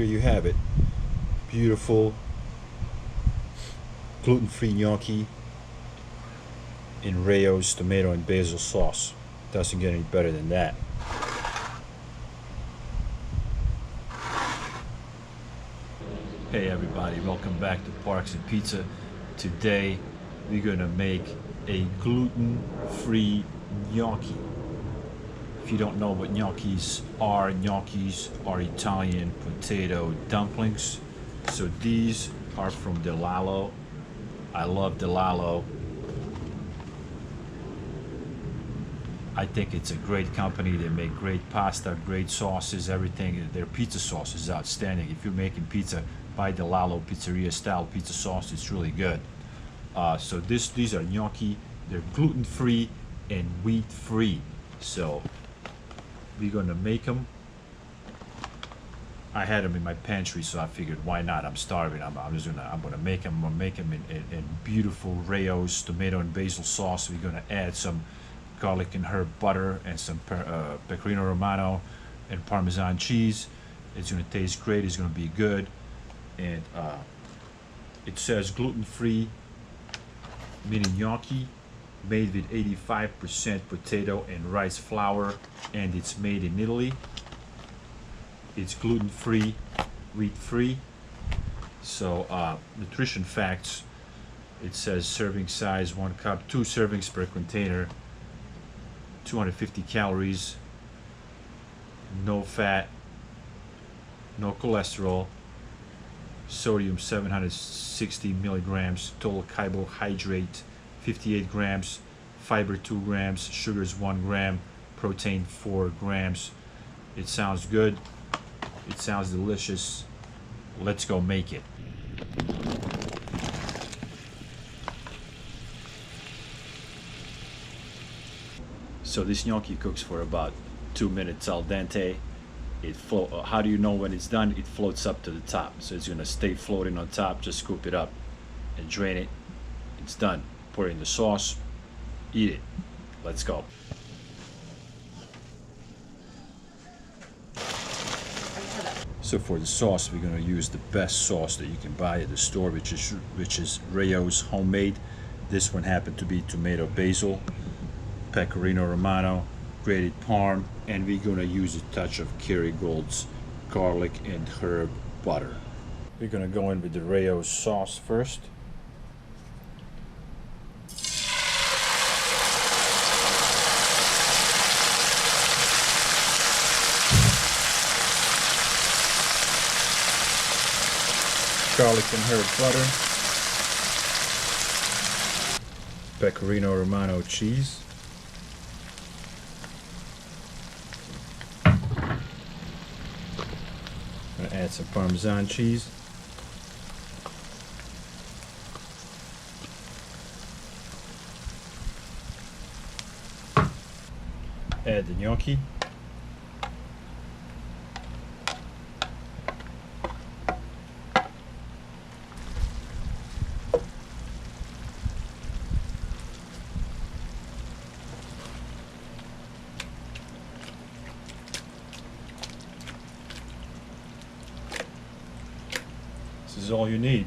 here you have it. Beautiful gluten-free gnocchi in Rayo's tomato and basil sauce. Doesn't get any better than that. Hey everybody, welcome back to Parks and Pizza. Today we're gonna make a gluten-free gnocchi. If you don't know what gnocchis are Italian potato dumplings. So these are from Delalo. I love Delalo. I think it's a great company. They make great pasta, great sauces, everything. Their pizza sauce is outstanding. If you're making pizza, buy Delalo Pizzeria style pizza sauce. It's really good. So these are gnocchi. They're gluten-free and wheat-free. So we're gonna make them. I had them in my pantry, so I figured, why not? I'm starving. I'm gonna make them. I'm gonna make them in beautiful Rayo's tomato and basil sauce. We're gonna add some garlic and herb butter and some pecorino romano and parmesan cheese. It's gonna taste great. It's gonna be good. And it says gluten-free mini gnocchi, made with 85% potato and rice flour, and it's made in Italy. It's gluten-free, wheat-free. So nutrition facts, it says serving size 1 cup, 2 servings per container, 250 calories, no fat, no cholesterol, sodium 760 milligrams, total carbohydrate 58 grams, fiber 2 grams, sugars 1 gram, protein 4 grams. It sounds good. It sounds delicious. Let's go make it. So this gnocchi cooks for about 2 minutes al dente. How do you know when it's done? It floats up to the top. So it's gonna stay floating on top. Just scoop it up and drain it. It's done. Pour it in the sauce, eat it. Let's go. So for the sauce, we're gonna use the best sauce that you can buy at the store, which is Rayo's homemade. This one happened to be tomato basil, pecorino romano, grated parm, and we're gonna use a touch of Kerrygold's garlic and herb butter. We're gonna go in with the Rayo's sauce first. Garlic and herb butter, pecorino romano cheese, I'm gonna add some parmesan cheese, add the gnocchi, this is all you need,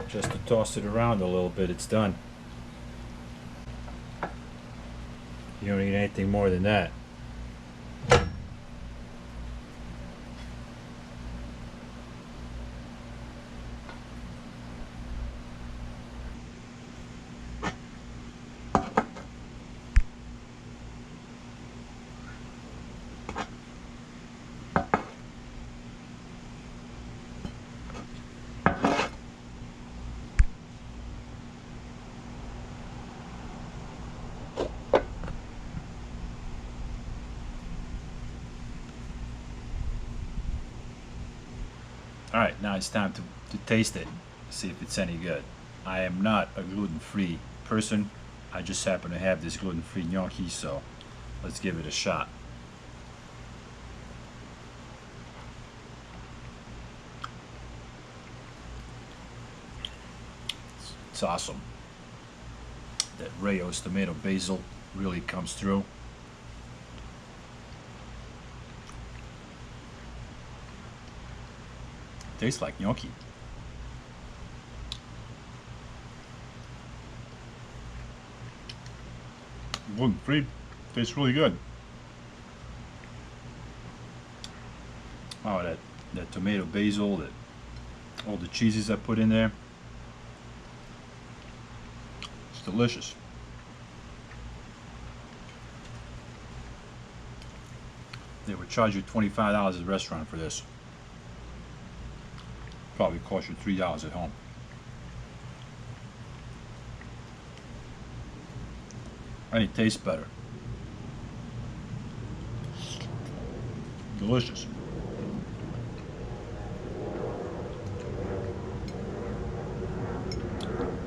just to toss it around a little bit. It's done. You don't need anything more than that. Alright, now it's time to taste it, see if it's any good. I am not a gluten-free person. I just happen to have this gluten-free gnocchi, so let's give it a shot. It's awesome. That Rayo's tomato basil really comes through. Tastes like gnocchi. Gluten-free. Tastes really good. Oh, that tomato basil, that all the cheeses I put in there. It's delicious. They would charge you $25 at the restaurant for this. Probably cost you $3 at home. And it tastes better. Delicious.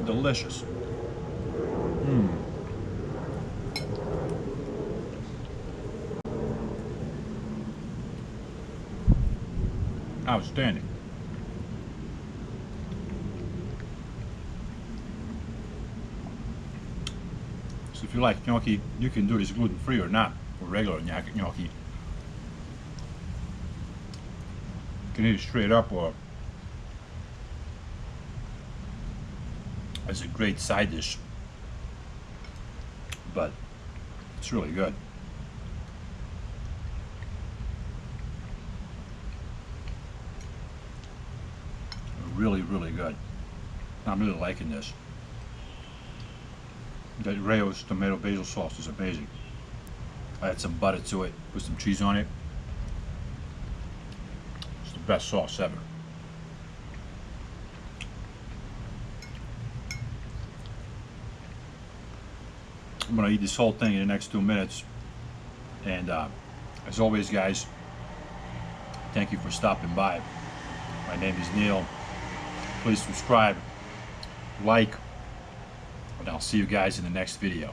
Delicious. Outstanding. So if you like gnocchi, you can do this gluten-free or not, or regular gnocchi. You can eat it straight up, or as a great side dish. But it's really good. Really, really good. I'm really liking this. That Rayo's tomato basil sauce is amazing. I add some butter to it, put some cheese on it. It's the best sauce ever. I'm gonna eat this whole thing in the next 2 minutes. And as always, guys, thank you for stopping by. My name is Neil. Please subscribe, like, and I'll see you guys in the next video.